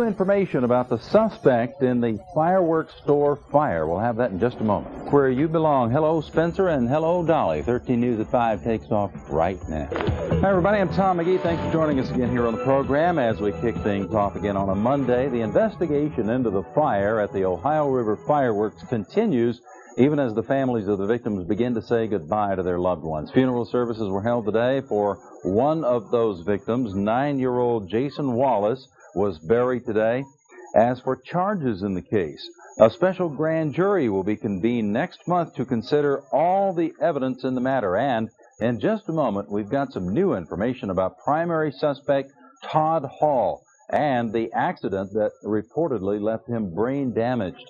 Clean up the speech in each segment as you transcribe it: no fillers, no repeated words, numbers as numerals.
Information about the suspect in the fireworks store fire. We'll have that in just a moment. Where you belong. Hello, Spencer, and hello, Dolly. 13 News at 5 takes off right now. Hi, everybody. I'm Tom McGee. Thanks for joining us again here on the program as we kick things off again on a Monday. The investigation into the fire at the Ohio River Fireworks continues, even as the families of the victims begin to say goodbye to their loved ones. Funeral services were held today for one of those victims. 9-year-old Jason Wallace was buried today. As for charges in the case, a special grand jury will be convened next month to consider all the evidence in the matter. And in just a moment, we've got some new information about primary suspect Todd Hall and the accident that reportedly left him brain damaged.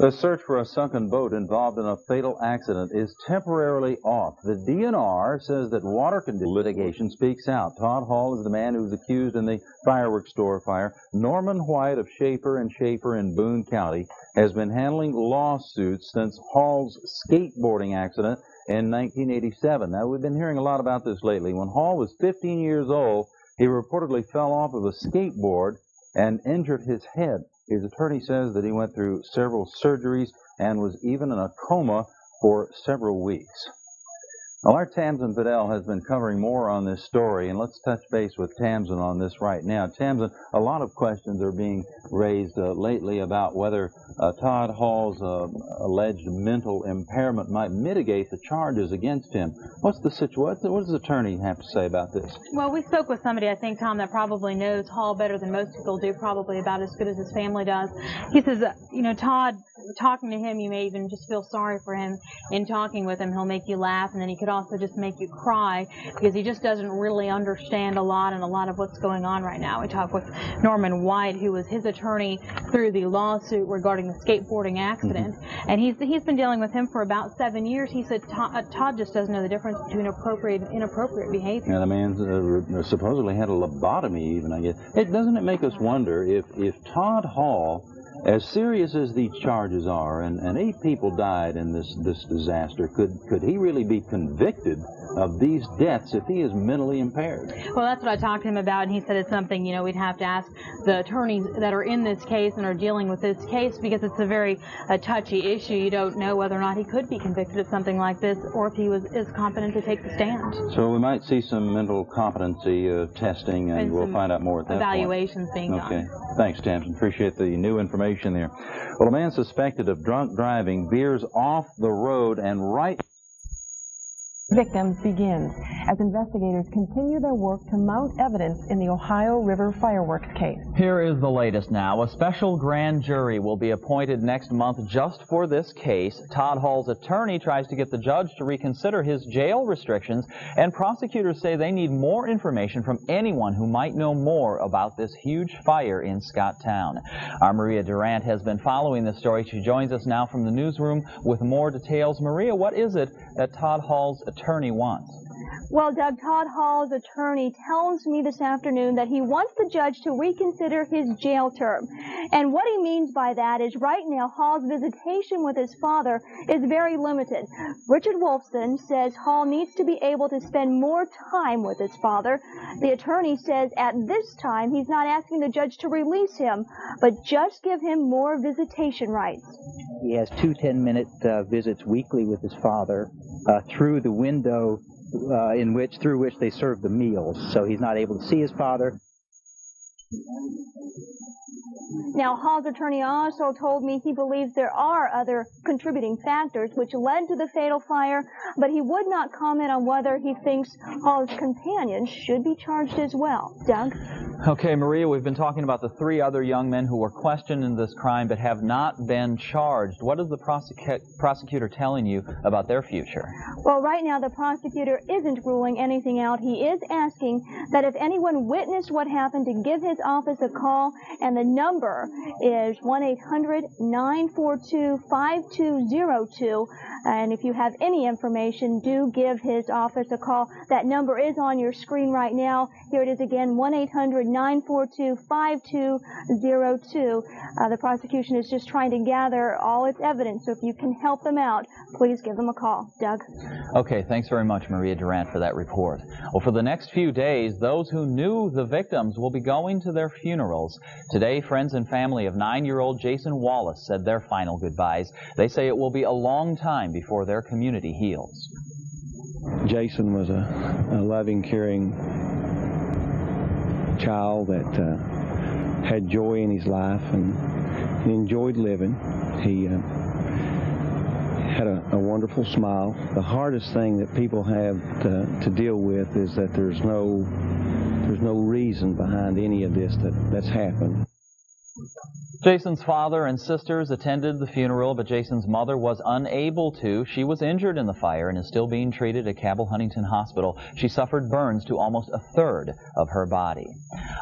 The search for a sunken boat involved in a fatal accident is temporarily off. The DNR says that water condition litigation speaks out. Todd Hall is the man who was accused in the fireworks store fire. Norman White of Schaefer and Schaefer in Boone County has been handling lawsuits since Hall's skateboarding accident in 1987. Now, we've been hearing a lot about this lately. When Hall was 15 years old, he reportedly fell off of a skateboard and injured his head. His attorney says that he went through several surgeries and was even in a coma for several weeks. Well, our Tamsen Fidel has been covering more on this story, and let's touch base with Tamsen on this right now. Tamsen, a lot of questions are being raised lately about whether Todd Hall's alleged mental impairment might mitigate the charges against him. What's the situation? What does the attorney have to say about this? Well, we spoke with somebody, I think, Tom, that probably knows Hall better than most people do, probably about as good as his family does. He says, Todd, talking to him, you may even just feel sorry for him. In talking with him, he'll make you laugh, and then he could also just make you cry because he just doesn't really understand a lot of what's going on right now. We talked with Norman White, who was his attorney through the lawsuit regarding the skateboarding accident, and he's been dealing with him for about 7 years. He said Todd just doesn't know the difference between appropriate and inappropriate behavior. Yeah, the man supposedly had a lobotomy even, I guess. Doesn't it make us wonder if Todd Hall, as serious as these charges are, and 8 people died in this disaster, could he really be convicted of these deaths if he is mentally impaired? Well, that's what I talked to him about, and he said it's something, we'd have to ask the attorneys that are in this case and are dealing with this case, because it's a very touchy issue. You don't know whether or not he could be convicted of something like this, or if he is competent to take the stand. So we might see some mental competency testing, and we'll find out more at that evaluations point. Being done. Okay. Thanks, Tamsen. Appreciate the new information there. Well, a man suspected of drunk driving veers off the road and right... Victims begins as investigators continue their work to mount evidence in the Ohio River fireworks case. Here is the latest now. A special grand jury will be appointed next month just for this case. Todd Hall's attorney tries to get the judge to reconsider his jail restrictions, and prosecutors say they need more information from anyone who might know more about this huge fire in Scotttown. Our Maria Durant has been following this story. She joins us now from the newsroom with more details. Maria, what is it that Todd Hall's attorney wants? Well, Doug, Todd Hall's attorney tells me this afternoon that he wants the judge to reconsider his jail term. And what he means by that is right now Hall's visitation with his father is very limited. Richard Wolfson says Hall needs to be able to spend more time with his father. The attorney says at this time he's not asking the judge to release him, but just give him more visitation rights. He has 2 10-minute visits weekly with his father through the window through which they serve the meals, so he's not able to see his father. Now, Hall's attorney also told me he believes there are other contributing factors which led to the fatal fire, but he would not comment on whether he thinks Hall's companions should be charged as well. Doug? Okay, Maria, we've been talking about the 3 other young men who were questioned in this crime but have not been charged. What is the prosecutor telling you about their future? Well, right now the prosecutor isn't ruling anything out. He is asking that if anyone witnessed what happened to give his office a call, and the number is 1-800-942-5202. And if you have any information, do give his office a call. That number is on your screen right now. Here it is again, 1-800 1-800-942-5202. The prosecution is just trying to gather all its evidence, so if you can help them out, please give them a call. Doug? Okay, thanks very much, Maria Durant, for that report. Well, for the next few days, those who knew the victims will be going to their funerals. Today, friends and family of 9-year-old Jason Wallace said their final goodbyes. They say it will be a long time before their community heals. Jason was a loving, caring child that had joy in his life and he enjoyed living. He had a wonderful smile. The hardest thing that people have to deal with is that there's no reason behind any of this that's happened. Jason's father and sisters attended the funeral, but Jason's mother was unable to. She was injured in the fire and is still being treated at Cabell Huntington Hospital. She suffered burns to almost a third of her body.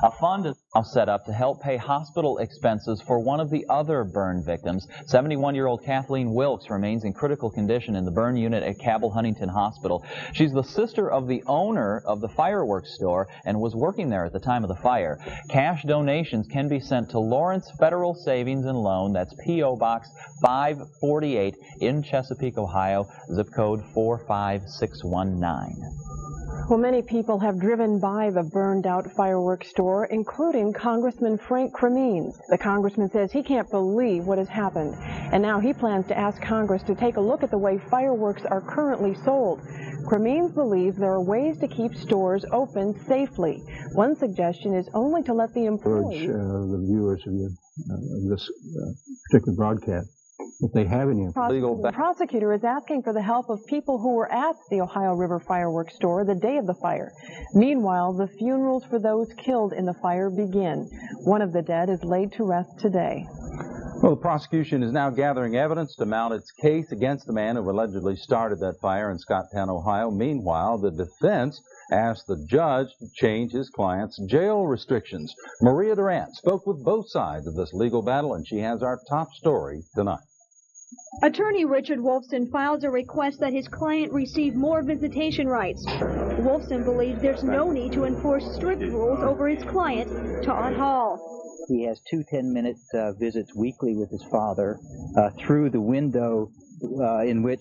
A fund is now set up to help pay hospital expenses for one of the other burn victims. 71-year-old Kathleen Wilkes remains in critical condition in the burn unit at Cabell Huntington Hospital. She's the sister of the owner of the fireworks store and was working there at the time of the fire. Cash donations can be sent to Lawrence Federal Savings and Loan. That's P.O. Box 548 in Chesapeake, Ohio, zip code 45619. Well, many people have driven by the burned-out fireworks store, including Congressman Frank Cremines. The congressman says he can't believe what has happened, and now he plans to ask Congress to take a look at the way fireworks are currently sold. Cremines believes there are ways to keep stores open safely. One suggestion is only to let the employees... the viewers of this particular broadcast, if they have any legal... The prosecutor is asking for the help of people who were at the Ohio River fireworks store the day of the fire. Meanwhile, the funerals for those killed in the fire begin. One of the dead is laid to rest today. Well, the prosecution is now gathering evidence to mount its case against the man who allegedly started that fire in Scotttown, Ohio. Meanwhile, the defense asked the judge to change his client's jail restrictions. Maria Durant spoke with both sides of this legal battle, and she has our top story tonight. Attorney Richard Wolfson files a request that his client receive more visitation rights. Wolfson believes there's no need to enforce strict rules over his client, Todd Hall. He has 2 10-minute visits weekly with his father through the window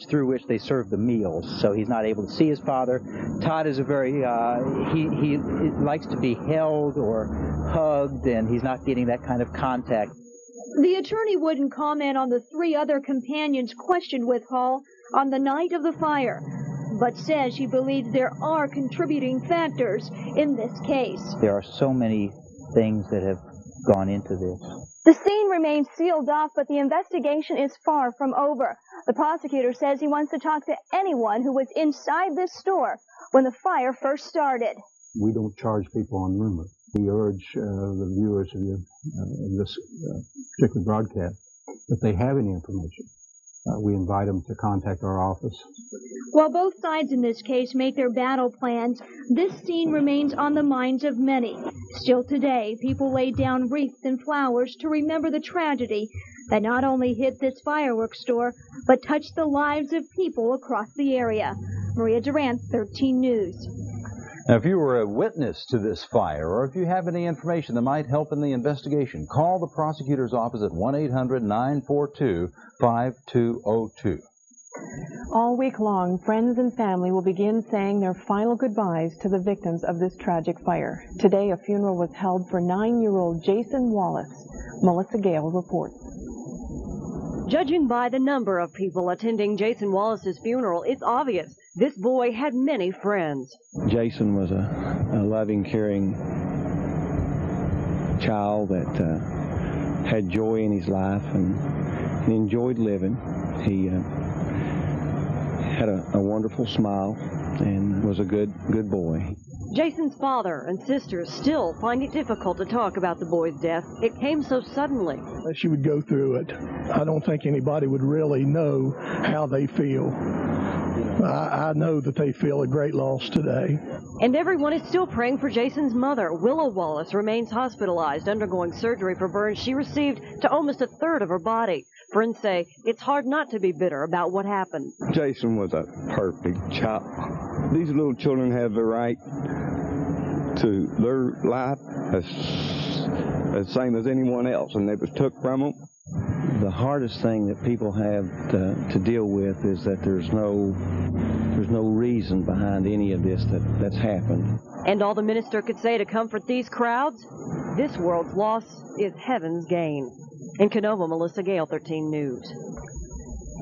through which they serve the meals. So he's not able to see his father. Todd is a very he likes to be held or hugged, and he's not getting that kind of contact. The attorney wouldn't comment on the 3 other companions questioned with Hall on the night of the fire, but says she believes there are contributing factors in this case. There are so many things that have gone into this. The scene remains sealed off, but the investigation is far from over. The prosecutor says he wants to talk to anyone who was inside this store when the fire first started. We don't charge people on rumor. We urge the viewers of this particular broadcast, if they have any information, we invite them to contact our office. While both sides in this case make their battle plans, this scene remains on the minds of many. Still today, people lay down wreaths and flowers to remember the tragedy that not only hit this fireworks store, but touched the lives of people across the area. Maria Durant, 13 News. Now, if you were a witness to this fire, or if you have any information that might help in the investigation, call the prosecutor's office at 1-800-942-5202. All week long, friends and family will begin saying their final goodbyes to the victims of this tragic fire. Today, a funeral was held for 9-year-old Jason Wallace. Melissa Gale reports. Judging by the number of people attending Jason Wallace's funeral, it's obvious this boy had many friends. Jason was a loving, caring child that had joy in his life and he enjoyed living. He had a wonderful smile and was a good boy. Jason's father and sisters still find it difficult to talk about the boy's death. It came so suddenly. She would go through it. I don't think anybody would really know how they feel. I know that they feel a great loss today. And everyone is still praying for Jason's mother. Willow Wallace remains hospitalized, undergoing surgery for burns she received to almost a third of her body. Friends say it's hard not to be bitter about what happened. Jason was a perfect child. These little children have the right to their life as same as anyone else, and it was took from them. The hardest thing that people have to deal with is that there's no reason behind any of this that's happened. And all the minister could say to comfort these crowds, this world's loss is heaven's gain. In Canova, Melissa Gale, 13 News.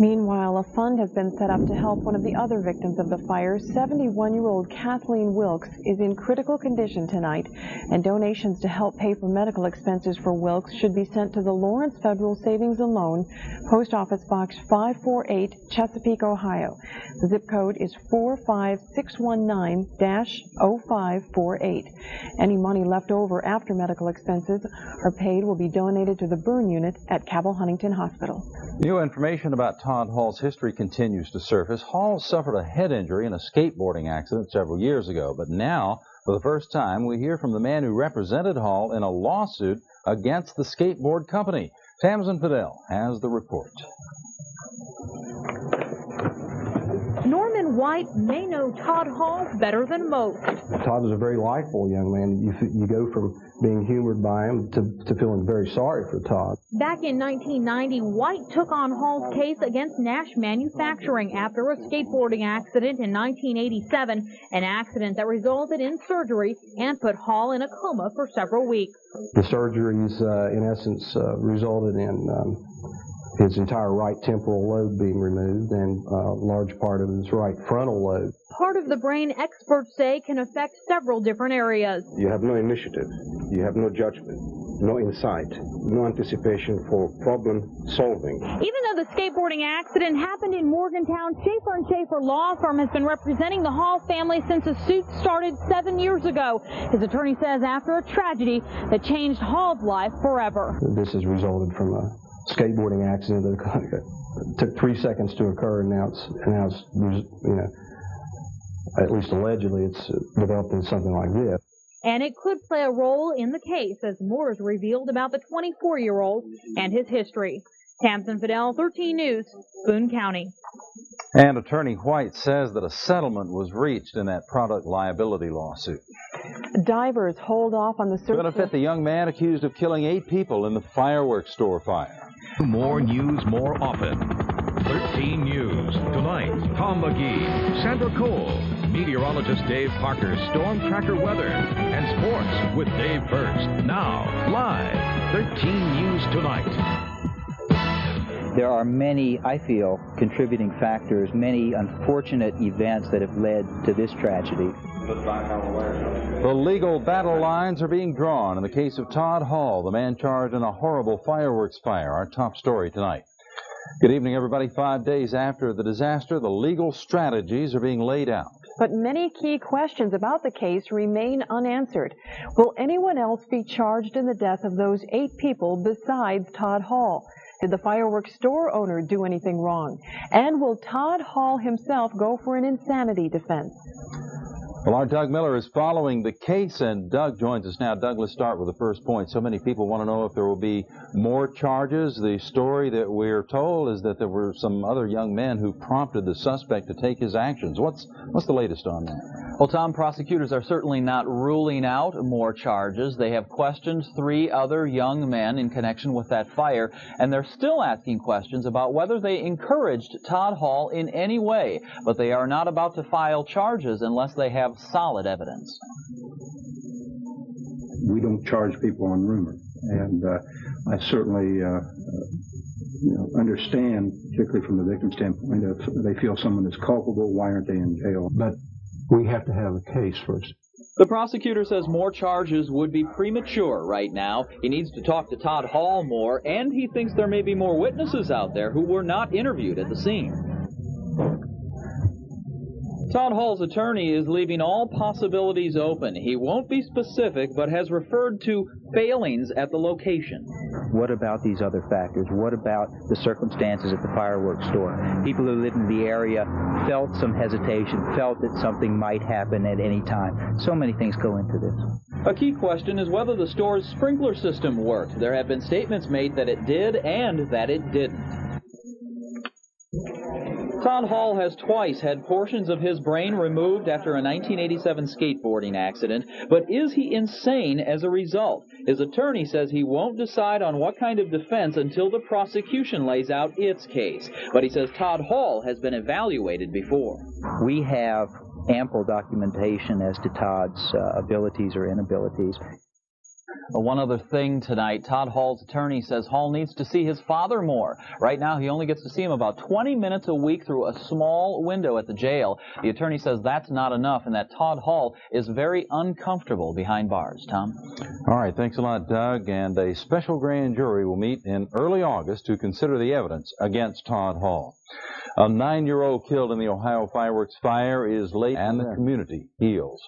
Meanwhile, a fund has been set up to help one of the other victims of the fire. 71-year-old Kathleen Wilkes is in critical condition tonight, and donations to help pay for medical expenses for Wilkes should be sent to the Lawrence Federal Savings and Loan, Post Office Box 548, Chesapeake, Ohio. The zip code is 45619-0548. Any money left over after medical expenses are paid will be donated to the burn unit at Cabell Huntington Hospital. New information about Todd Hall's history continues to surface. Hall suffered a head injury in a skateboarding accident several years ago, but now, for the first time, we hear from the man who represented Hall in a lawsuit against the skateboard company. Tamsin Fidel has the report. Norman White may know Todd Hall better than most. Todd was a very likable young man. You go from being humored by him to feeling very sorry for Todd. Back in 1990, White took on Hall's case against Nash Manufacturing after a skateboarding accident in 1987, an accident that resulted in surgery and put Hall in a coma for several weeks. The surgeries, in essence, resulted in his entire right temporal lobe being removed and a large part of his right frontal lobe. Part of the brain, experts say, can affect several different areas. You have no initiative, you have no judgment, no insight, no anticipation for problem solving. Even though the skateboarding accident happened in Morgantown, Schaefer & Schaefer Law Firm has been representing the Hall family since the suit started 7 years ago. His attorney says after a tragedy that changed Hall's life forever. This has resulted from a skateboarding accident that took 3 seconds to occur, and now it's at least allegedly, it's developed into something like this. And it could play a role in the case as more is revealed about the 24-year-old and his history. Tamsin Fidel, 13 News, Boone County. And Attorney White says that a settlement was reached in that product liability lawsuit. Divers hold off on the search. Benefit the young man accused of killing 8 people in the fireworks store fire. More news more often. 13 News. Tonight, Tom McGee, Sandra Cole, meteorologist Dave Parker, storm tracker weather, and sports with Dave Burst. Now, live, 13 News Tonight. There are many, I feel, contributing factors, many unfortunate events that have led to this tragedy. The legal battle lines are being drawn in the case of Todd Hall, the man charged in a horrible fireworks fire. Our top story tonight. Good evening, everybody. 5 days after the disaster, the legal strategies are being laid out. But many key questions about the case remain unanswered. Will anyone else be charged in the death of those 8 people besides Todd Hall? Did the fireworks store owner do anything wrong? And will Todd Hall himself go for an insanity defense? Well, our Doug Miller is following the case, and Doug joins us now. Doug, let's start with the first point. So many people want to know if there will be more charges. The story that we're told is that there were some other young men who prompted the suspect to take his actions. What's the latest on that? Well, Tom, prosecutors are certainly not ruling out more charges. They have questioned 3 other young men in connection with that fire, and they're still asking questions about whether they encouraged Todd Hall in any way. But they are not about to file charges unless they have solid evidence. We don't charge people on rumor, and I certainly understand, particularly from the victim's standpoint, if they feel someone is culpable, why aren't they in jail? But we have to have a case first. The prosecutor says more charges would be premature right now. He needs to talk to Todd Hall more, and he thinks there may be more witnesses out there who were not interviewed at the scene. Todd Hall's attorney is leaving all possibilities open. He won't be specific, but has referred to failings at the location. What about these other factors? What about the circumstances at the fireworks store? People who live in the area felt some hesitation, felt that something might happen at any time. So many things go into this. A key question is whether the store's sprinkler system worked. There have been statements made that it did and that it didn't. Todd Hall has twice had portions of his brain removed after a 1987 skateboarding accident, but is he insane as a result? His attorney says he won't decide on what kind of defense until the prosecution lays out its case. But he says Todd Hall has been evaluated before. We have ample documentation as to Todd's abilities or inabilities. One other thing tonight, Todd Hall's attorney says Hall needs to see his father more. Right now, he only gets to see him about 20 minutes a week through a small window at the jail. The attorney says that's not enough and that Todd Hall is very uncomfortable behind bars. Tom? All right, thanks a lot, Doug. And a special grand jury will meet in early August to consider the evidence against Todd Hall. A 9-year-old killed in the Ohio fireworks fire is late and the community heals.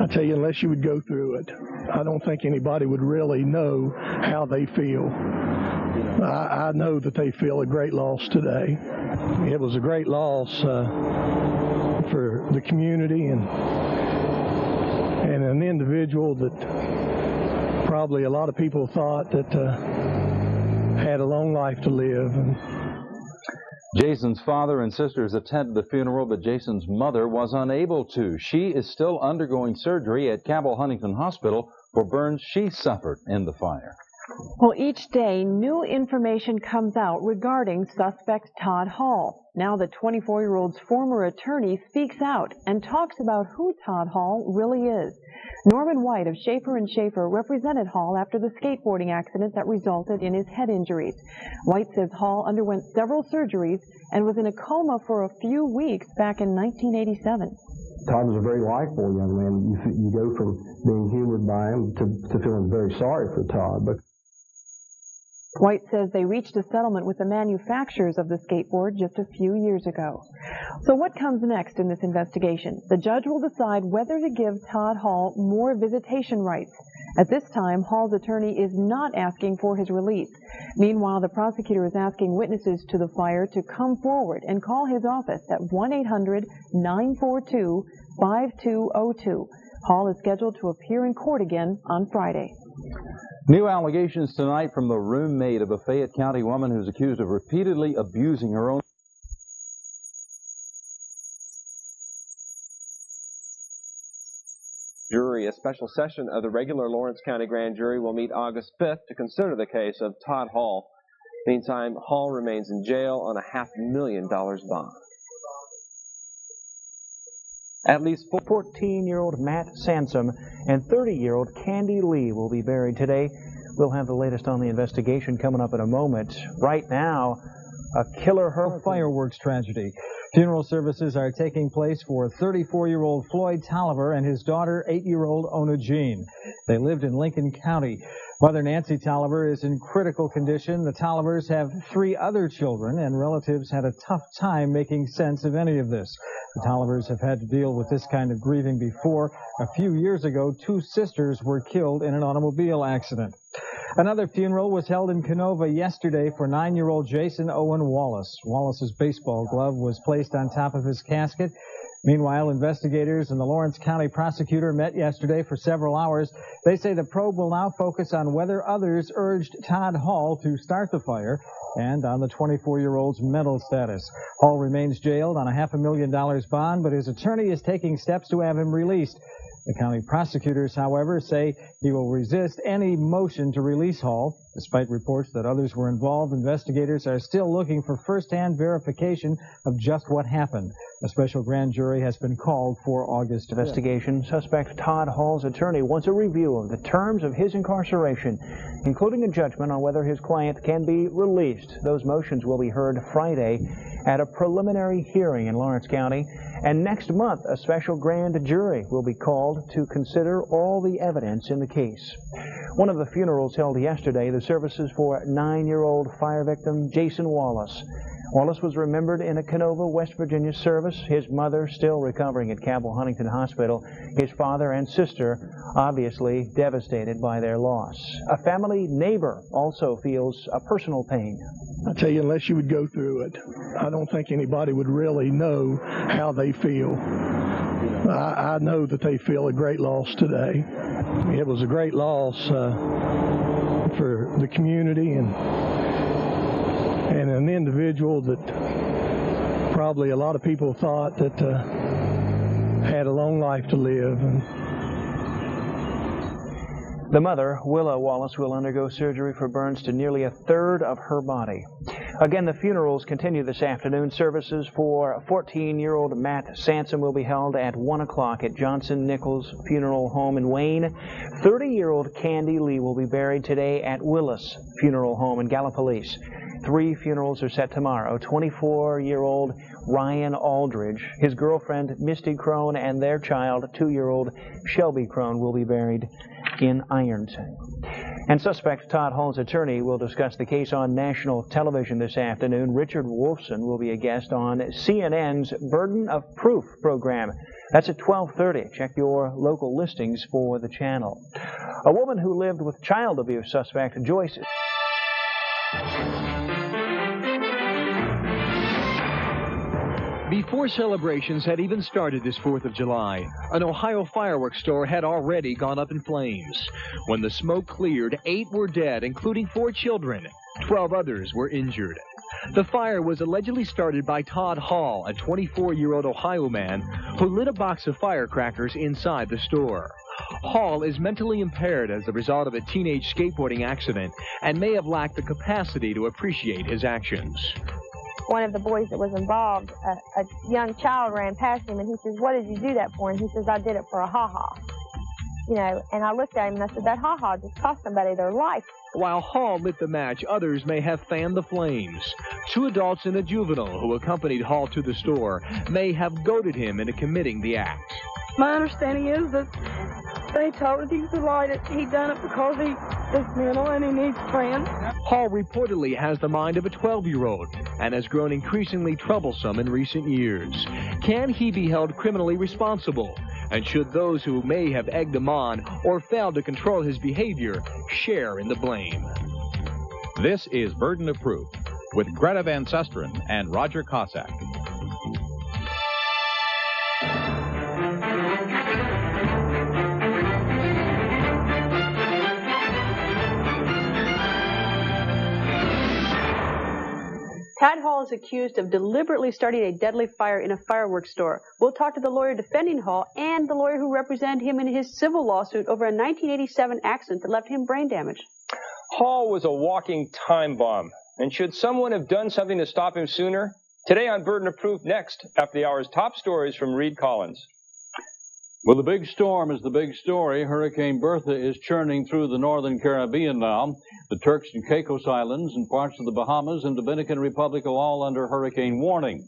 I tell you, unless you would go through it, I don't think anybody would really know how they feel. I know that they feel a great loss today. It was a great loss for the community and an individual that probably a lot of people thought that had a long life to live. Jason's father and sisters attended the funeral, but Jason's mother was unable to. She is still undergoing surgery at Cabell Huntington Hospital for burns she suffered in the fire. Well, each day, new information comes out regarding suspect Todd Hall. Now the 24-year-old's former attorney speaks out and talks about who Todd Hall really is. Norman White of Schaefer & Schaefer represented Hall after the skateboarding accident that resulted in his head injuries. White says Hall underwent several surgeries and was in a coma for a few weeks back in 1987. Todd was a very likable young man. You go from being humored by him to feeling very sorry for Todd. But White says they reached a settlement with the manufacturers of the skateboard just a few years ago. So what comes next in this investigation? The judge will decide whether to give Todd Hall more visitation rights. At this time, Hall's attorney is not asking for his release. Meanwhile, the prosecutor is asking witnesses to the fire to come forward and call his office at 1-800-942-5202. Hall is scheduled to appear in court again on Friday. New allegations tonight from the roommate of a Fayette County woman who's accused of repeatedly abusing her own jury. A special session of the regular Lawrence County Grand Jury will meet August 5th to consider the case of Todd Hall. Meantime, Hall remains in jail on a $500,000 bond. At least 14-year-old Matt Sansom and 30-year-old Candy Lee will be buried today. We'll have the latest on the investigation coming up in a moment. Right now, a killer fireworks tragedy. Funeral services are taking place for 34-year-old Floyd Tolliver and his daughter, 8-year-old Ona Jean. They lived in Lincoln County. Mother Nancy Tolliver is in critical condition. The Tollivers have 3 other children, and relatives had a tough time making sense of any of this. The Tollivers have had to deal with this kind of grieving before. A few years ago, 2 sisters were killed in an automobile accident. Another funeral was held in Canova yesterday for 9-year-old Jason Owen Wallace. Wallace's baseball glove was placed on top of his casket. Meanwhile, investigators and the Lawrence County prosecutor met yesterday for several hours. They say the probe will now focus on whether others urged Todd Hall to start the fire and on the 24-year-old's mental status. Hall remains jailed on a $500,000 bond, but his attorney is taking steps to have him released. The county prosecutors, however, say he will resist any motion to release Hall. Despite reports that others were involved, investigators are still looking for first-hand verification of just what happened. A special grand jury has been called for August investigation. Suspect Todd Hall's attorney wants a review of the terms of his incarceration, including a judgment on whether his client can be released. Those motions will be heard Friday at a preliminary hearing in Lawrence County. And next month, a special grand jury will be called to consider all the evidence in the case. One of the funerals held yesterday, the services for 9-year-old fire victim Jason Wallace. Wallace was remembered in a Canova, West Virginia service. His mother still recovering at Cabell Huntington Hospital. His father and sister obviously devastated by their loss. A family neighbor also feels a personal pain. I tell you, unless you would go through it, I don't think anybody would really know how they feel. I know that they feel a great loss today. It was a great loss for the community and an individual that probably a lot of people thought that had a long life to live. The mother, Willa Wallace, will undergo surgery for burns to nearly a third of her body. Again, the funerals continue this afternoon. Services for 14-year-old Matt Sansom will be held at 1 o'clock at Johnson Nichols Funeral Home in Wayne. 30-year-old Candy Lee will be buried today at Willis Funeral Home in Gallipolis. 3 funerals are set tomorrow. 24-year-old Ryan Aldridge, his girlfriend Misty Crone, and their child, 2-year-old Shelby Crone, will be buried in Ironton. And suspect Todd Hall's attorney will discuss the case on national television this afternoon. Richard Wolfson will be a guest on CNN's Burden of Proof program. That's at 12:30. Check your local listings for the channel. A woman who lived with child abuse suspect Joyce. Before celebrations had even started this 4th of July, an Ohio fireworks store had already gone up in flames. When the smoke cleared, 8 were dead, including 4 children. 12 others were injured. The fire was allegedly started by Todd Hall, a 24-year-old Ohio man who lit a box of firecrackers inside the store. Hall is mentally impaired as the result of a teenage skateboarding accident and may have lacked the capacity to appreciate his actions. One of the boys that was involved, a young child ran past him, and he says, "What did you do that for?" And he says, "I did it for a ha-ha." You know, and I looked at him and I said, that ha-ha just cost somebody their life. While Hall lit the match, others may have fanned the flames. 2 adults and a juvenile who accompanied Hall to the store may have goaded him into committing the act. My understanding is that they told him to light it. He done it because he is mental and he needs friends. Hall reportedly has the mind of a 12-year-old and has grown increasingly troublesome in recent years. Can he be held criminally responsible? And should those who may have egged him on or failed to control his behavior share in the blame? This is Burden of Proof with Greta Van Susteren and Roger Cossack. Todd Hall is accused of deliberately starting a deadly fire in a fireworks store. We'll talk to the lawyer defending Hall and the lawyer who represented him in his civil lawsuit over a 1987 accident that left him brain damage. Hall was a walking time bomb. And should someone have done something to stop him sooner? Today on Burden of Proof, next, after the hour's top stories from Reed Collins. Well, the big storm is the big story. Hurricane Bertha is churning through the northern Caribbean now. The Turks and Caicos Islands and parts of the Bahamas and Dominican Republic are all under hurricane warning.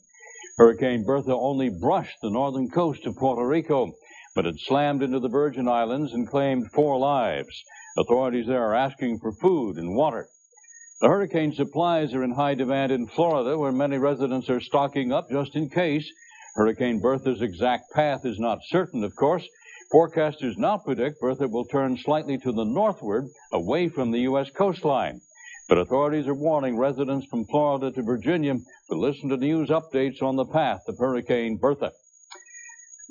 Hurricane Bertha only brushed the northern coast of Puerto Rico, but it slammed into the Virgin Islands and claimed 4 lives. Authorities there are asking for food and water. The hurricane supplies are in high demand in Florida, where many residents are stocking up just in case. Hurricane Bertha's exact path is not certain, of course. Forecasters now predict Bertha will turn slightly to the northward, away from the U.S. coastline. But authorities are warning residents from Florida to Virginia to listen to news updates on the path of Hurricane Bertha.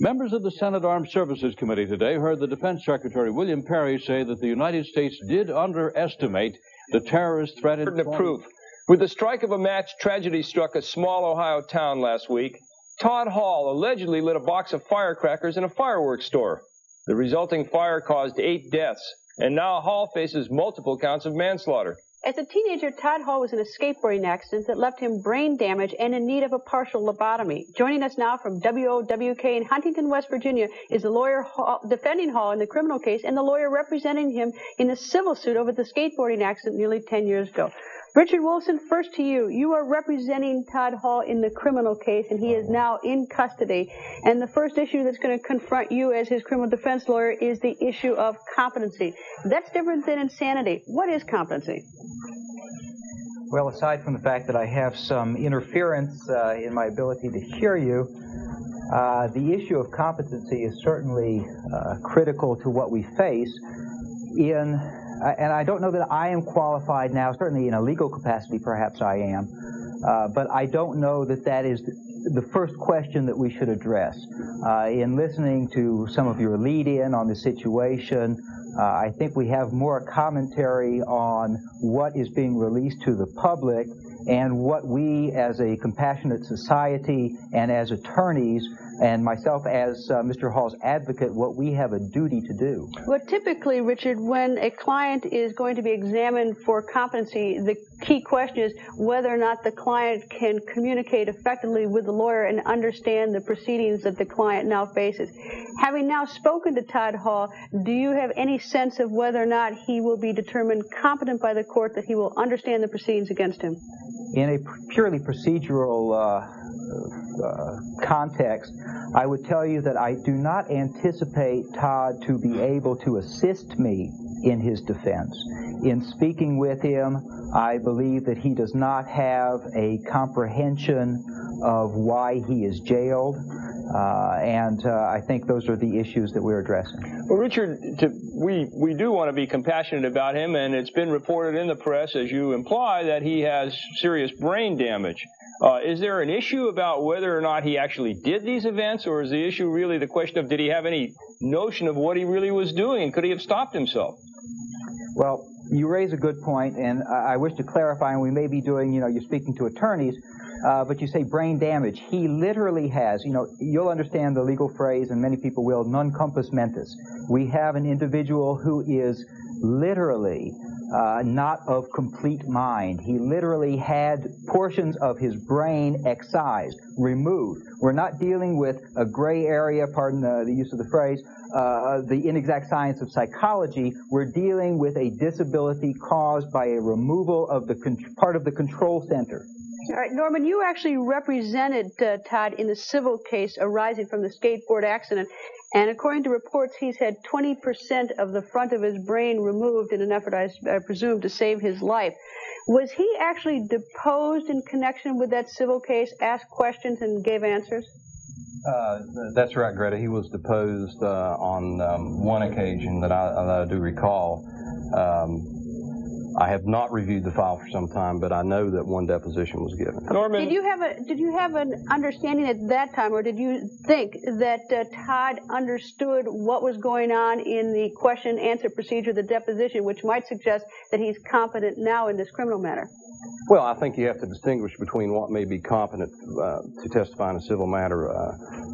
Members of the Senate Armed Services Committee today heard the Defense Secretary William Perry say that the United States did underestimate the terrorist threat. Burden of Proof. With the strike of a match, tragedy struck a small Ohio town last week. Todd Hall allegedly lit a box of firecrackers in a fireworks store. The resulting fire caused 8 deaths, and now Hall faces multiple counts of manslaughter. As a teenager, Todd Hall was in a skateboarding accident that left him brain damage and in need of a partial lobotomy. Joining us now from WOWK in Huntington, West Virginia, is the lawyer defending Hall in the criminal case and the lawyer representing him in the civil suit over the skateboarding accident nearly 10 years ago. Richard Wilson, first to you. You are representing Todd Hall in the criminal case, and he is now in custody. And the first issue that's going to confront you as his criminal defense lawyer is the issue of competency. That's different than insanity. What is competency? Well, aside from the fact that I have some interference in my ability to hear you, the issue of competency is certainly critical to what we face and I don't know that I am qualified now, certainly in a legal capacity perhaps I am, but I don't know that that is the first question that we should address. In listening to some of your lead-in on the situation, I think we have more commentary on what is being released to the public and what we as a compassionate society and as attorneys and myself as Mr. Hall's advocate, what we have a duty to do. Well, typically, Richard, when a client is going to be examined for competency, the key question is whether or not the client can communicate effectively with the lawyer and understand the proceedings that the client now faces. Having now spoken to Todd Hall, do you have any sense of whether or not he will be determined competent by the court, that he will understand the proceedings against him? In a purely procedural context, I would tell you that I do not anticipate Todd to be able to assist me in his defense. In speaking with him, I believe that he does not have a comprehension of why he is jailed, and I think those are the issues that we're addressing. Well, Richard, we do want to be compassionate about him, and it's been reported in the press, as you imply, that he has serious brain damage. Is there an issue about whether or not he actually did these events, or is the issue really the question of did he have any notion of what he really was doing, and could he have stopped himself? Well, you raise a good point, and I wish to clarify, and we may be doing, you're speaking to attorneys, but you say brain damage. He literally has, you'll understand the legal phrase, and many people will, non compos mentis. We have an individual who is literally not of complete mind. He literally had portions of his brain excised, removed. We're not dealing with a gray area, pardon the use of the phrase, the inexact science of psychology. We're dealing with a disability caused by a removal of the part of the control center. All right, Norman, you actually represented Todd in the civil case arising from the skateboard accident. And according to reports, he's had 20% of the front of his brain removed in an effort, I presume, to save his life. Was he actually deposed in connection with that civil case, asked questions, and gave answers? That's right, Greta. He was deposed on one occasion that I do recall. I have not reviewed the file for some time, but I know that one deposition was given. Norman, did you have an understanding at that time, or did you think that Todd understood what was going on in the question-answer procedure, the deposition, which might suggest that he's competent now in this criminal matter? Well, I think you have to distinguish between what may be competent to testify in a civil matter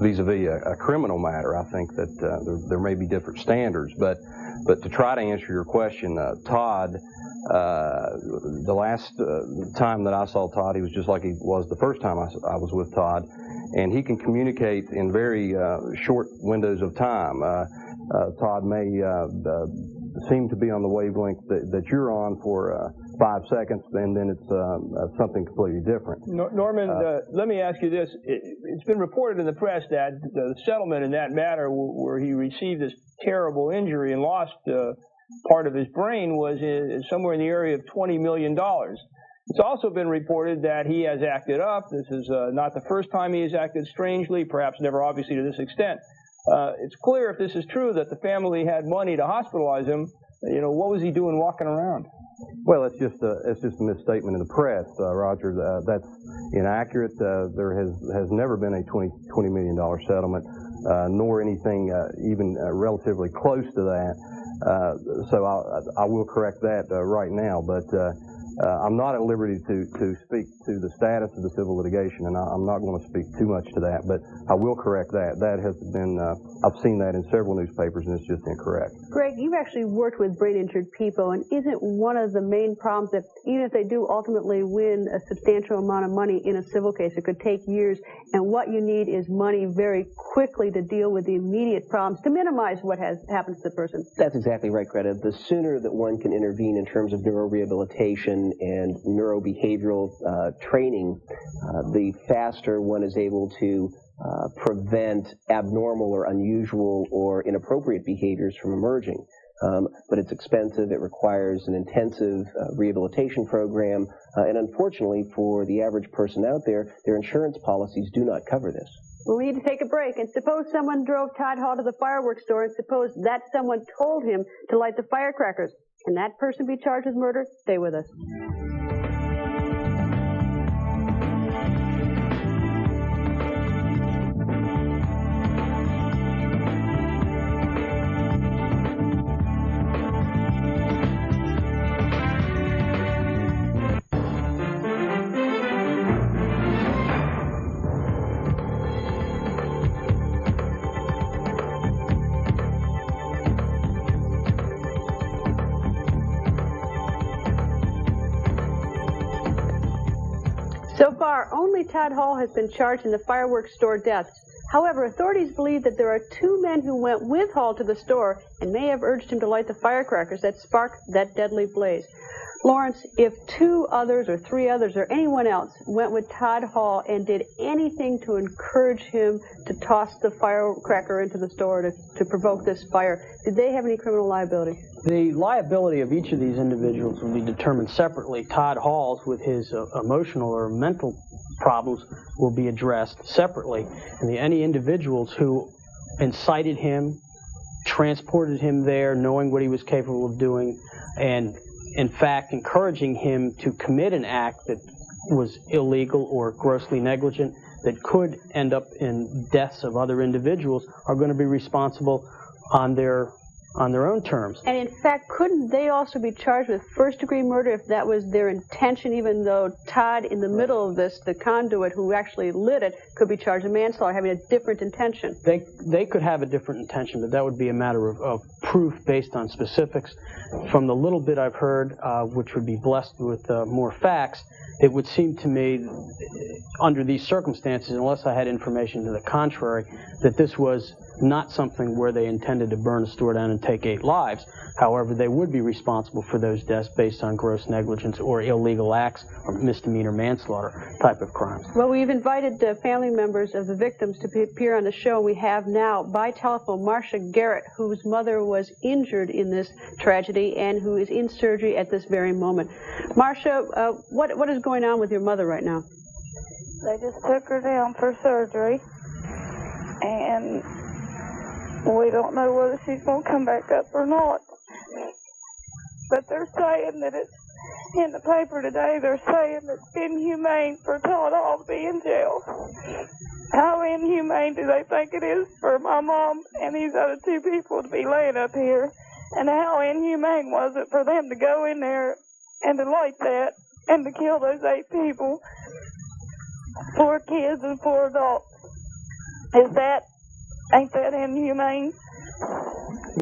vis-a-vis a criminal matter. I think that there may be different standards, but to try to answer your question, Todd, the last time that I saw Todd, he was just like he was the first time I was with Todd, and he can communicate in very short windows of time. Todd may seem to be on the wavelength that you're on for 5 seconds, and then it's something completely different. Norman, let me ask you this. It's been reported in the press that the settlement in that matter where he received this terrible injury and lost part of his brain was somewhere in the area of $20 million. It's also been reported that he has acted up. This is not the first time he has acted strangely, perhaps never obviously to this extent. It's clear, if this is true, that the family had money to hospitalize him. What was he doing walking around? Well, it's just a misstatement in the press, Roger. That's inaccurate. There has never been a $20 million settlement, nor anything even relatively close to that. So I will correct that right now, but I'm not at liberty to speak to the status of the civil litigation, and I'm not going to speak too much to that, but I will correct that. That has been, I've seen that in several newspapers, and it's just incorrect. Greg, you've actually worked with brain-injured people, and isn't one of the main problems that even if they do ultimately win a substantial amount of money in a civil case, it could take years, and what you need is money very quickly to deal with the immediate problems, to minimize what has happened to the person? That's exactly right, Greta. The sooner that one can intervene in terms of neurorehabilitation and neurobehavioral training, the faster one is able to prevent abnormal or unusual or inappropriate behaviors from emerging. But it's expensive, it requires an intensive rehabilitation program, and unfortunately for the average person out there, their insurance policies do not cover this. Well, we need to take a break, and suppose someone drove Todd Hall to the fireworks store, and suppose that someone told him to light the firecrackers. Can that person be charged with murder? Stay with us. So far, only Todd Hall has been charged in the fireworks store deaths. However, authorities believe that there are 2 men who went with Hall to the store and may have urged him to light the firecrackers that sparked that deadly blaze. Lawrence, if 2 others or 3 others or anyone else went with Todd Hall and did anything to encourage him to toss the firecracker into the store to provoke this fire, did they have any criminal liability? The liability of each of these individuals will be determined separately. Todd Hall's, with his emotional or mental problems, will be addressed separately. And any individuals who incited him, transported him there, knowing what he was capable of doing, and in fact encouraging him to commit an act that was illegal or grossly negligent that could end up in deaths of other individuals, are going to be responsible on their own terms. And in fact, couldn't they also be charged with first-degree murder if that was their intention, even though Todd, in the middle of this, the conduit who actually lit it, could be charged with manslaughter, having a different intention? They could have a different intention, but that would be a matter of proof based on specifics. From the little bit I've heard, which would be blessed with more facts, it would seem to me, under these circumstances, unless I had information to the contrary, that this was not something where they intended to burn a store down and take 8 lives. However, they would be responsible for those deaths based on gross negligence or illegal acts or misdemeanor manslaughter type of crimes. Well, we've invited family members of the victims to appear on the show. We have now, by telephone, Marcia Garrett, whose mother was injured in this tragedy and who is in surgery at this very moment. Marcia, what is going on with your mother right now? They just took her down for surgery, and we don't know whether she's going to come back up or not. But they're saying that it's in the paper today, they're saying it's inhumane for Todd Hall to be in jail. How inhumane do they think it is for my mom and these other 2 people to be laying up here? And how inhumane was it for them to go in there and to light that and to kill those 8 people? 4 kids and 4 adults. Ain't that inhumane?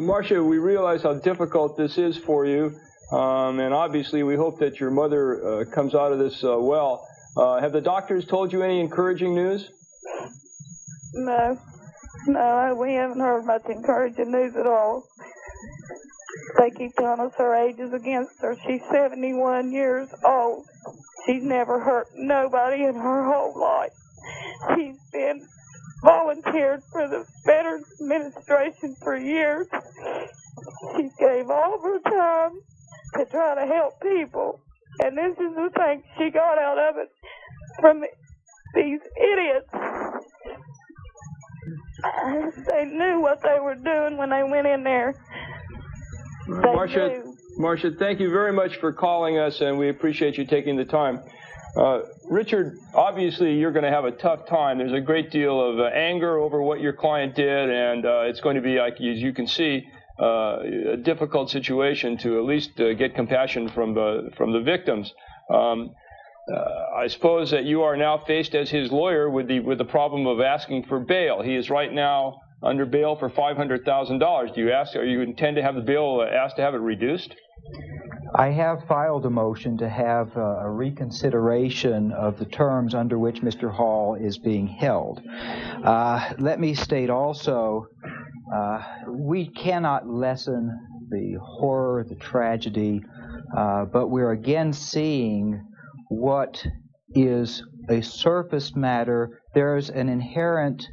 Marcia, we realize how difficult this is for you, and obviously we hope that your mother comes out of this well. Have the doctors told you any encouraging news? No, we haven't heard much encouraging news at all. They keep telling us her age is against her. She's 71 years old. She's never hurt nobody in her whole life. She's been volunteered for the Veterans Administration for years. She gave all of her time to try to help people. And this is the thing she got out of it from these idiots. They knew what they were doing when they went in there. Marcia, thank you very much for calling us, and we appreciate you taking the time. Richard, obviously you're going to have a tough time. There's a great deal of anger over what your client did, and it's going to be, like, as you can see, a difficult situation to at least get compassion from the victims. I suppose that you are now faced as his lawyer with the problem of asking for bail. He is right now under bail for $500,000. Do you intend to have the bail asked to have it reduced? I have filed a motion to have a reconsideration of the terms under which Mr. Hall is being held. Let me state also, we cannot lessen the horror, the tragedy, but we're again seeing what is a surface matter. There's an inherent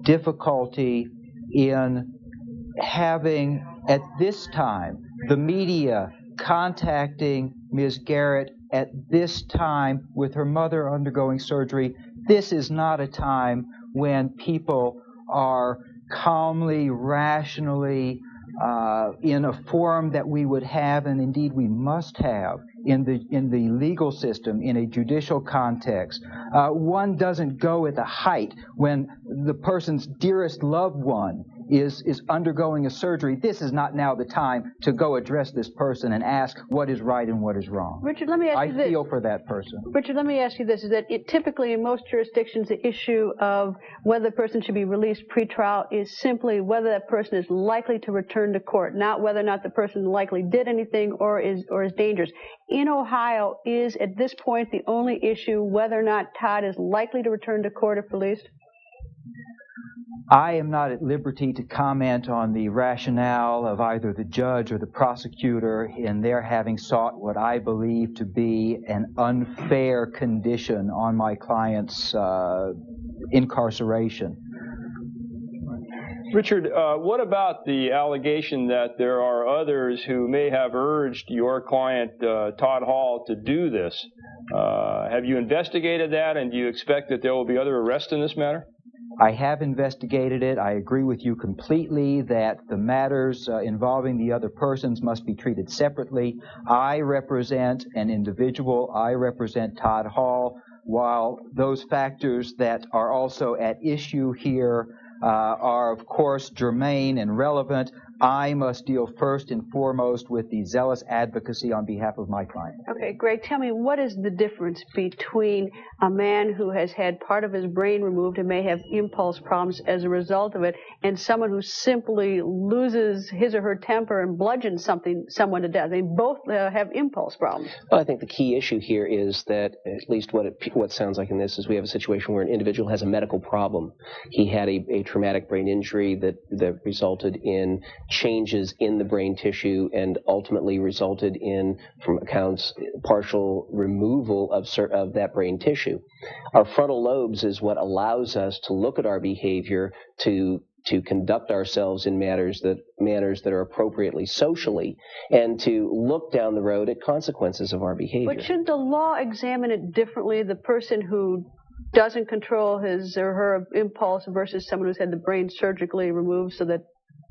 difficulty in having, at this time, the media contacting Ms. Garrett at this time with her mother undergoing surgery. This is not a time when people are calmly, rationally, in a forum that we would have, and indeed we must have, in the legal system, in a judicial context. One doesn't go at the height when the person's dearest loved one is undergoing a surgery, this is not now the time to go address this person and ask what is right and what is wrong. Richard, let me ask you this. I feel for that person. Richard, let me ask you this, is that typically in most jurisdictions the issue of whether the person should be released pretrial is simply whether that person is likely to return to court, not whether or not the person likely did anything or is dangerous. In Ohio, is at this point the only issue whether or not Todd is likely to return to court if released? I am not at liberty to comment on the rationale of either the judge or the prosecutor in their having sought what I believe to be an unfair condition on my client's incarceration. Richard, what about the allegation that there are others who may have urged your client, Todd Hall, to do this? Have you investigated that, and do you expect that there will be other arrests in this matter? I have investigated it. I agree with you completely that the matters involving the other persons must be treated separately. I represent an individual. I represent Todd Hall. While those factors that are also at issue here are, of course, germane and relevant, I must deal first and foremost with the zealous advocacy on behalf of my client. Okay, Greg, tell me, what is the difference between a man who has had part of his brain removed and may have impulse problems as a result of it, and someone who simply loses his or her temper and bludgeons someone to death? They both have impulse problems. Well, I think the key issue here is that, at least what it sounds like in this, is we have a situation where an individual has a medical problem. He had a traumatic brain injury that resulted in changes in the brain tissue and ultimately resulted in, from accounts, partial removal of that brain tissue. Our frontal lobes is what allows us to look at our behavior, to conduct ourselves in manners that are appropriately socially, and to look down the road at consequences of our behavior. But should the law examine it differently, the person who doesn't control his or her impulse versus someone who's had the brain surgically removed so that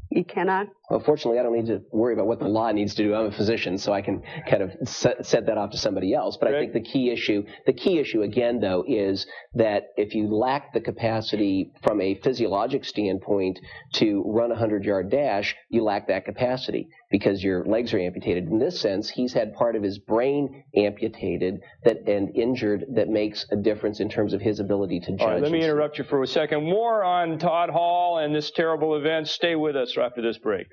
he cannot? Well, fortunately, I don't need to worry about what the law needs to do. I'm a physician, so I can kind of set that off to somebody else. But I think the key issue again, though, is that if you lack the capacity from a physiologic standpoint to run a 100-yard dash, you lack that capacity because your legs are amputated. In this sense, he's had part of his brain amputated and injured that makes a difference in terms of his ability to judge. All right, let me interrupt you for a second. More on Todd Hall and this terrible event. Stay with us after this break.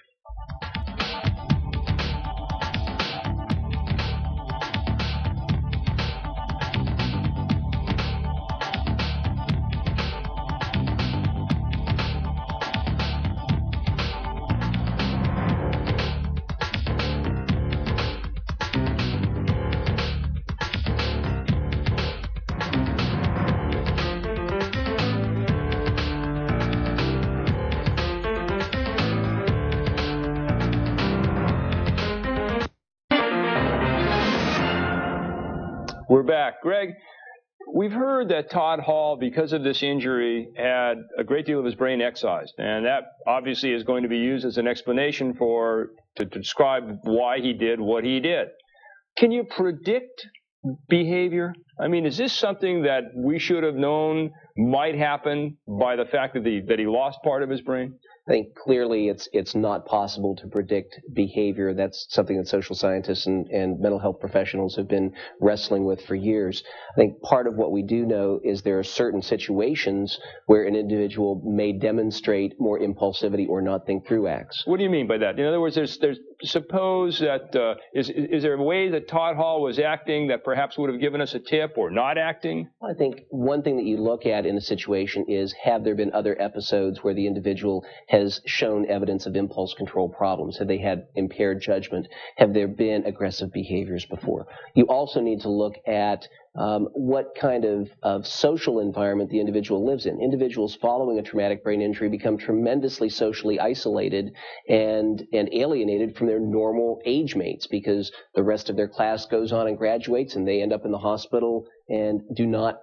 We're back. Greg, we've heard that Todd Hall, because of this injury, had a great deal of his brain excised, and that obviously is going to be used as an explanation to describe why he did what he did. Can you predict behavior? I mean, is this something that we should have known might happen by the fact that he lost part of his brain? I think clearly it's not possible to predict behavior. That's something that social scientists and mental health professionals have been wrestling with for years. I think part of what we do know is there are certain situations where an individual may demonstrate more impulsivity or not think through acts. What do you mean by that? In other words, there's suppose that is there a way that Todd Hall was acting that perhaps would have given us a tip, or not acting? I think one thing that you look at in a situation is, have there been other episodes where the individual has shown evidence of impulse control problems? Have they had impaired judgment? Have there been aggressive behaviors before? You also need to look at what kind of social environment the individual lives in. Individuals following a traumatic brain injury become tremendously socially isolated and alienated from their normal age mates because the rest of their class goes on and graduates and they end up in the hospital and do not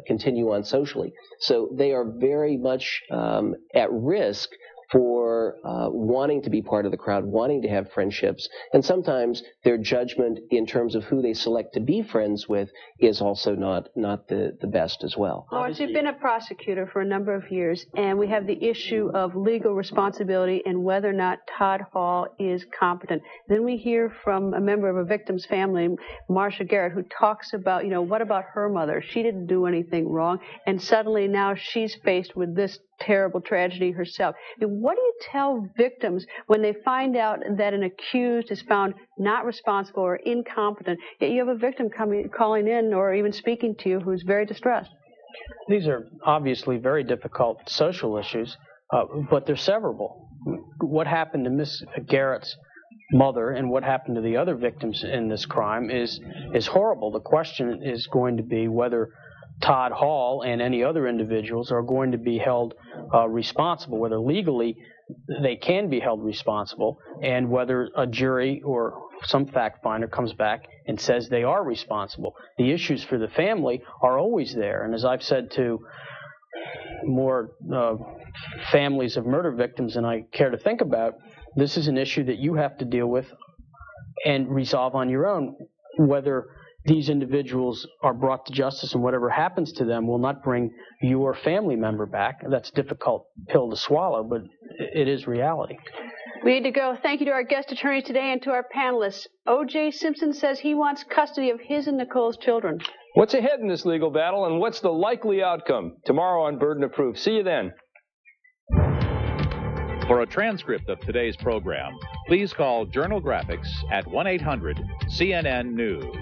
continue on socially. So they are very much at risk for wanting to be part of the crowd, wanting to have friendships, and sometimes their judgment in terms of who they select to be friends with is also not the best as well. Lawrence, you've been a prosecutor for a number of years, and we have the issue of legal responsibility and whether or not Todd Hall is competent. Then we hear from a member of a victim's family, Marcia Garrett, who talks about, what about her mother? She didn't do anything wrong, and suddenly now she's faced with this terrible tragedy herself. What do you tell victims when they find out that an accused is found not responsible or incompetent, yet you have a victim calling in or even speaking to you who's very distressed? These are obviously very difficult social issues, but they're severable. What happened to Miss Garrett's mother and what happened to the other victims in this crime is horrible. The question is going to be whether Todd Hall and any other individuals are going to be held responsible, whether legally they can be held responsible, and whether a jury or some fact finder comes back and says they are responsible. The issues for the family are always there, and as I've said to more families of murder victims than I care to think about, this is an issue that you have to deal with and resolve on your own. Whether these individuals are brought to justice and whatever happens to them will not bring your family member back. That's a difficult pill to swallow, but it is reality. We need to go. Thank you to our guest attorneys today and to our panelists. O.J. Simpson says he wants custody of his and Nicole's children. What's ahead in this legal battle, and what's the likely outcome? Tomorrow on Burden of Proof. See you then. For a transcript of today's program, please call Journal Graphics at 1-800-CNN-NEWS.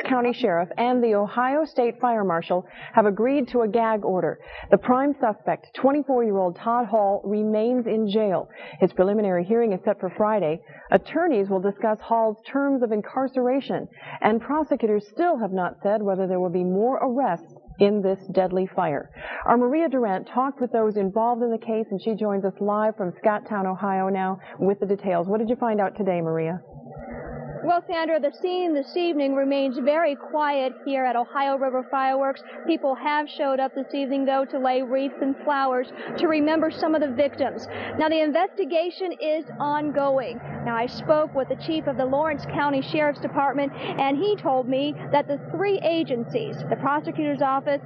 County Sheriff and the Ohio State Fire Marshal have agreed to a gag order. The prime suspect, 24-year-old Todd Hall, remains in jail. His preliminary hearing is set for Friday. Attorneys will discuss Hall's terms of incarceration, and prosecutors still have not said whether there will be more arrests in this deadly fire. Our Maria Durant talked with those involved in the case, and she joins us live from Scotttown, Ohio now with the details. What did you find out today, Maria? Well, Sandra, the scene this evening remains very quiet here at Ohio River Fireworks. People have showed up this evening, though, to lay wreaths and flowers to remember some of the victims. Now, the investigation is ongoing. Now, I spoke with the chief of the Lawrence County Sheriff's Department, and he told me that the three agencies, the prosecutor's office,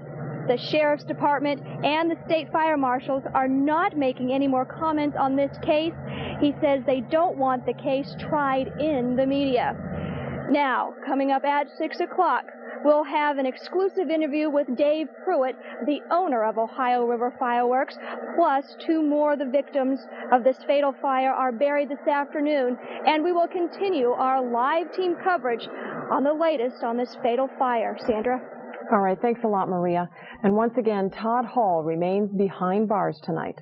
the Sheriff's Department, and the State Fire Marshals are not making any more comments on this case. He says they don't want the case tried in the media. Now, coming up at 6 o'clock, we'll have an exclusive interview with Dave Pruitt, the owner of Ohio River Fireworks, plus two more of the victims of this fatal fire are buried this afternoon, and we will continue our live team coverage on the latest on this fatal fire. Sandra? All right, thanks a lot, Maria. And once again, Todd Hall remains behind bars tonight.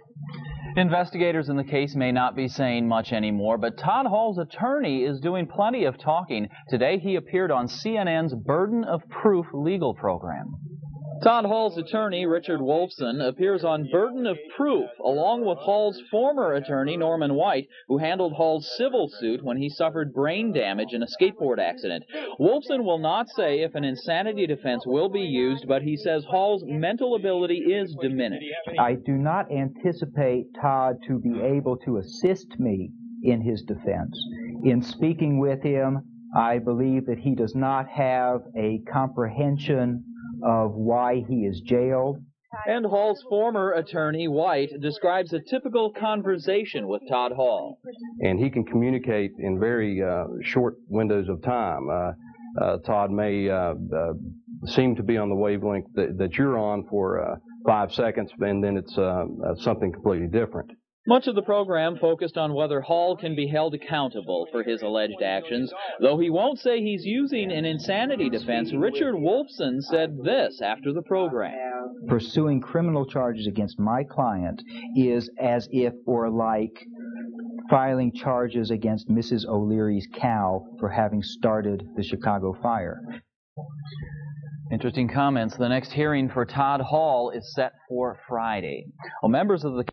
Investigators in the case may not be saying much anymore, but Todd Hall's attorney is doing plenty of talking. Today he appeared on CNN's Burden of Proof legal program. Todd Hall's attorney, Richard Wolfson, appears on Burden of Proof, along with Hall's former attorney, Norman White, who handled Hall's civil suit when he suffered brain damage in a skateboard accident. Wolfson will not say if an insanity defense will be used, but he says Hall's mental ability is diminished. I do not anticipate Todd to be able to assist me in his defense. In speaking with him, I believe that he does not have a comprehension of why he is jailed. And Hall's former attorney, White, describes a typical conversation with Todd Hall. And he can communicate in very short windows of time. Todd may seem to be on the wavelength that you're on for 5 seconds, and then it's something completely different. Much of the program focused on whether Hall can be held accountable for his alleged actions. Though he won't say he's using an insanity defense, Richard Wolfson said this after the program. Pursuing criminal charges against my client is as if or like filing charges against Mrs. O'Leary's cow for having started the Chicago fire. Interesting comments. The next hearing for Todd Hall is set for Friday. Well, members of the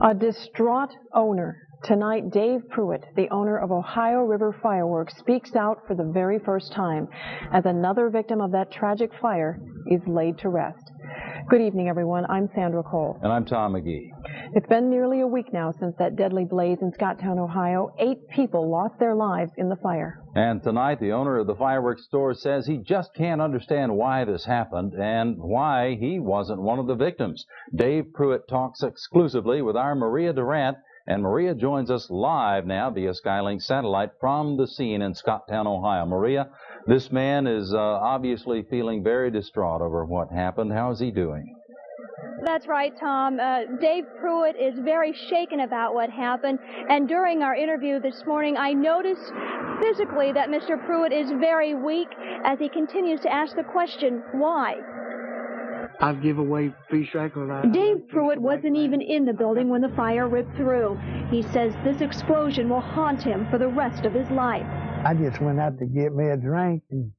A distraught owner. Tonight, Dave Pruitt, the owner of Ohio River Fireworks, speaks out for the very first time as another victim of that tragic fire is laid to rest. Good evening, everyone. I'm Sandra Cole. And I'm Tom McGee. It's been nearly a week now since that deadly blaze in Scotttown, Ohio. 8 people lost their lives in the fire. And tonight, the owner of the fireworks store says he just can't understand why this happened and why he wasn't one of the victims. Dave Pruitt talks exclusively with our Maria Durant, and Maria joins us live now via Skylink satellite from the scene in Scotttown, Ohio. Maria, this man is obviously feeling very distraught over what happened. How is he doing? That's right, Tom. Dave Pruitt is very shaken about what happened, and during our interview this morning, I noticed physically that Mr. Pruitt is very weak as he continues to ask the question, why? I give away free shackles. Dave Pruitt wasn't even in the building when the fire ripped through. He says this explosion will haunt him for the rest of his life. I just went out to get me a drink, and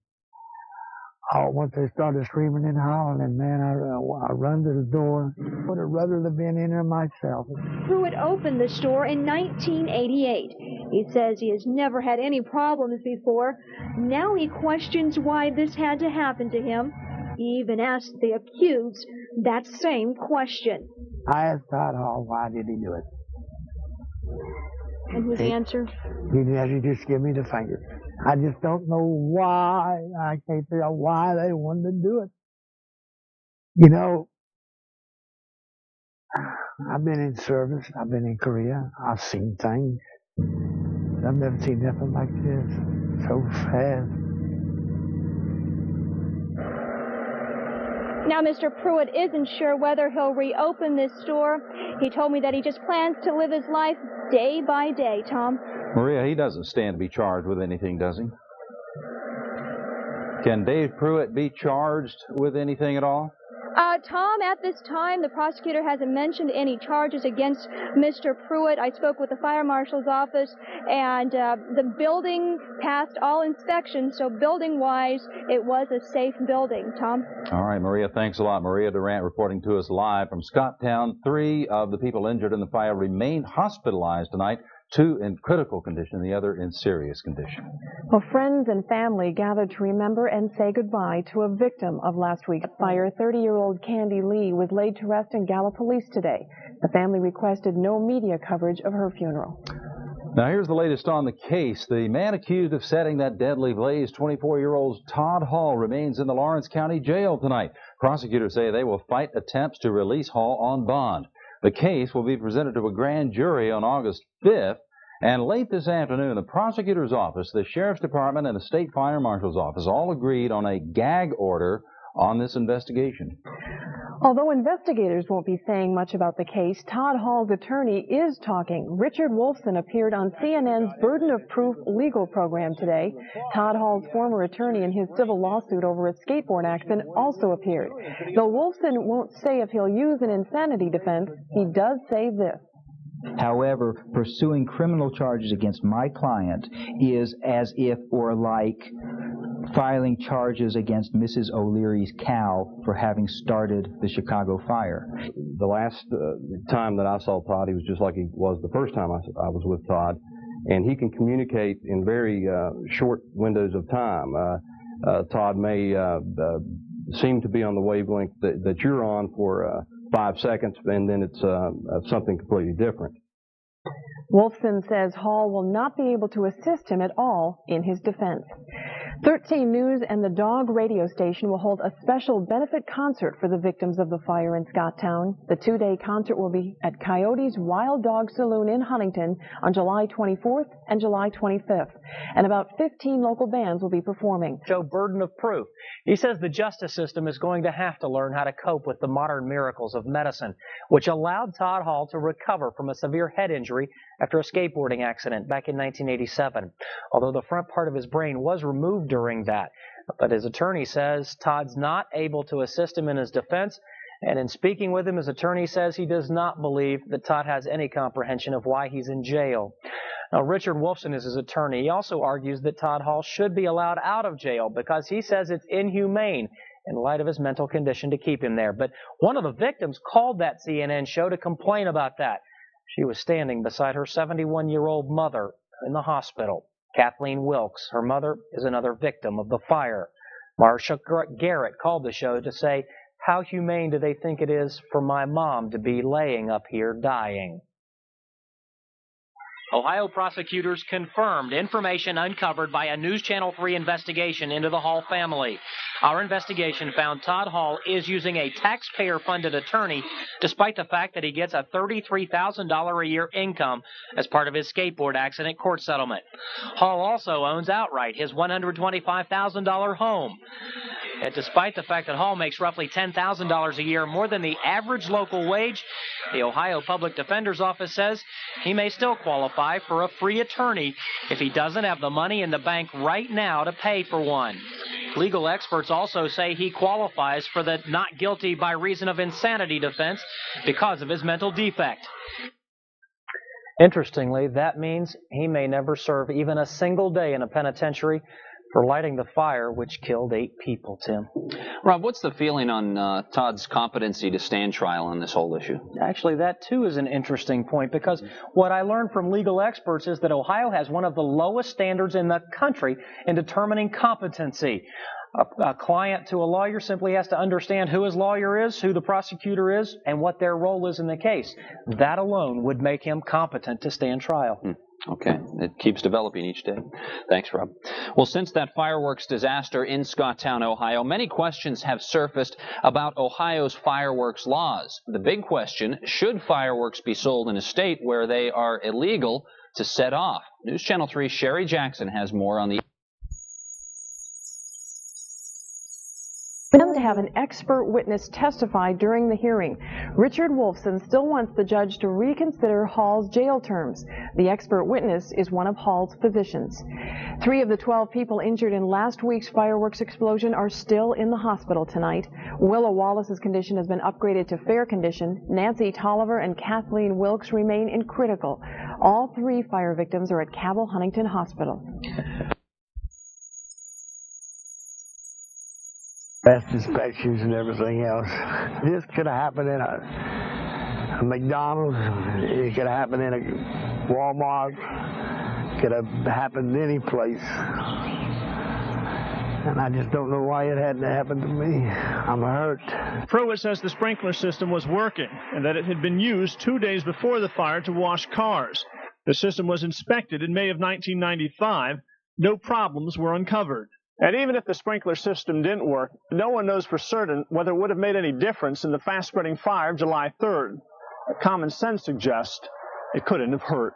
once they started screaming and hollering, man, I run to the door. Would have rather have been in there myself. Pruitt opened the store in 1988. He says he has never had any problems before. Now he questions why this had to happen to him. He even asked the accused that same question. I asked Todd Hall, why did he do it? And his answer? He just gave me the finger. I just don't know why. I can't figure out why they wanted to do it. You know, I've been in service. I've been in Korea. I've seen things. I've never seen nothing like this. So fast. Now, Mr. Pruitt isn't sure whether he'll reopen this store. He told me that he just plans to live his life day by day, Tom. Maria, he doesn't stand to be charged with anything, does he? Can Dave Pruitt be charged with anything at all? Tom, at this time, the prosecutor hasn't mentioned any charges against Mr. Pruitt. I spoke with the fire marshal's office, and the building passed all inspections, so building-wise, it was a safe building. Tom? All right, Maria, thanks a lot. Maria Durant reporting to us live from Scotttown. 3 of the people injured in the fire remain hospitalized tonight. 2 in critical condition, the other in serious condition. Well, friends and family gathered to remember and say goodbye to a victim of last week's fire. 30-year-old Candy Lee was laid to rest in Gallup Police today. The family requested no media coverage of her funeral. Now, here's the latest on the case. The man accused of setting that deadly blaze, 24-year-old Todd Hall, remains in the Lawrence County Jail tonight. Prosecutors say they will fight attempts to release Hall on bond. The case will be presented to a grand jury on August 5th, and late this afternoon, the prosecutor's office, the sheriff's department, and the state fire marshal's office all agreed on a gag order on this investigation. Although investigators won't be saying much about the case, Todd Hall's attorney is talking. Richard Wolfson appeared on CNN's Burden of Proof legal program today. Todd Hall's former attorney in his civil lawsuit over a skateboard accident also appeared. Though Wolfson won't say if he'll use an insanity defense, he does say this. However, pursuing criminal charges against my client is as if or like filing charges against Mrs. O'Leary's cow for having started the Chicago fire. The last time that I saw Todd, he was just like he was the first time I was with Todd, and he can communicate in very short windows of time. Todd may seem to be on the wavelength that you're on for 5 seconds, and then it's something completely different. Wolfson says Hall will not be able to assist him at all in his defense. 13 News and the Dog radio station will hold a special benefit concert for the victims of the fire in Scotttown. The 2-day concert will be at Coyote's Wild Dog Saloon in Huntington on July 24th and July 25th. And about 15 local bands will be performing. Show burden of proof. He says the justice system is going to have to learn how to cope with the modern miracles of medicine, which allowed Todd Hall to recover from a severe head injury after a skateboarding accident back in 1987, although the front part of his brain was removed during that. But his attorney says Todd's not able to assist him in his defense, and in speaking with him, his attorney says he does not believe that Todd has any comprehension of why he's in jail. Now, Richard Wolfson is his attorney. He also argues that Todd Hall should be allowed out of jail because he says it's inhumane in light of his mental condition to keep him there. But one of the victims called that CNN show to complain about that. She was standing beside her 71-year-old mother in the hospital. Kathleen Wilkes, her mother, is another victim of the fire. Marsha Garrett called the show to say, "How humane do they think it is for my mom to be laying up here dying?" Ohio prosecutors confirmed information uncovered by a News Channel 3 investigation into the Hall family. Our investigation found Todd Hall is using a taxpayer-funded attorney despite the fact that he gets a $33,000 a year income as part of his skateboard accident court settlement. Hall also owns outright his $125,000 home. And despite the fact that Hall makes roughly $10,000 a year, more than the average local wage, the Ohio Public Defender's Office says he may still qualify for a free attorney if he doesn't have the money in the bank right now to pay for one. Legal experts also say he qualifies for the not guilty by reason of insanity defense because of his mental defect. Interestingly, that means he may never serve even a single day in a penitentiary for lighting the fire which killed 8 people, Tim. Rob, what's the feeling on Todd's competency to stand trial on this whole issue? Actually, that too is an interesting point, because what I learned from legal experts is that Ohio has one of the lowest standards in the country in determining competency. A client to a lawyer simply has to understand who his lawyer is, who the prosecutor is, and what their role is in the case. That alone would make him competent to stand trial. Okay, it keeps developing each day. Thanks, Rob. Well, since that fireworks disaster in Scotttown, Ohio, many questions have surfaced about Ohio's fireworks laws. The big question, should fireworks be sold in a state where they are illegal to set off? News Channel 3's Sherry Jackson has more on the... To have an expert witness testify during the hearing. Richard Wolfson still wants the judge to reconsider Hall's jail terms. The expert witness is one of Hall's physicians. 3 of the 12 people injured in last week's fireworks explosion are still in the hospital tonight. Willa Wallace's condition has been upgraded to fair condition. Nancy Tolliver and Kathleen Wilkes remain in critical. All 3 fire victims are at Cabell Huntington Hospital. Best inspections and everything else. This could have happened in a McDonald's. It could have happened in a Walmart. It could have happened any place. And I just don't know why it hadn't happened to me. I'm hurt. Pruitt says the sprinkler system was working and that it had been used 2 days before the fire to wash cars. The system was inspected in May of 1995. No problems were uncovered. And even if the sprinkler system didn't work, no one knows for certain whether it would have made any difference in the fast-spreading fire of July 3rd. Common sense suggests it couldn't have hurt.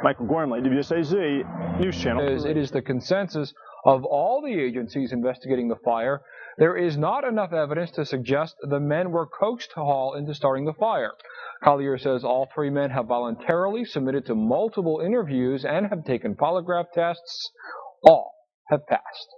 Michael Gormley, WSAZ, News Channel. It is the consensus of all the agencies investigating the fire. There is not enough evidence to suggest the men were coaxed Hall into starting the fire. Collier says all 3 men have voluntarily submitted to multiple interviews and have taken polygraph tests. All have passed.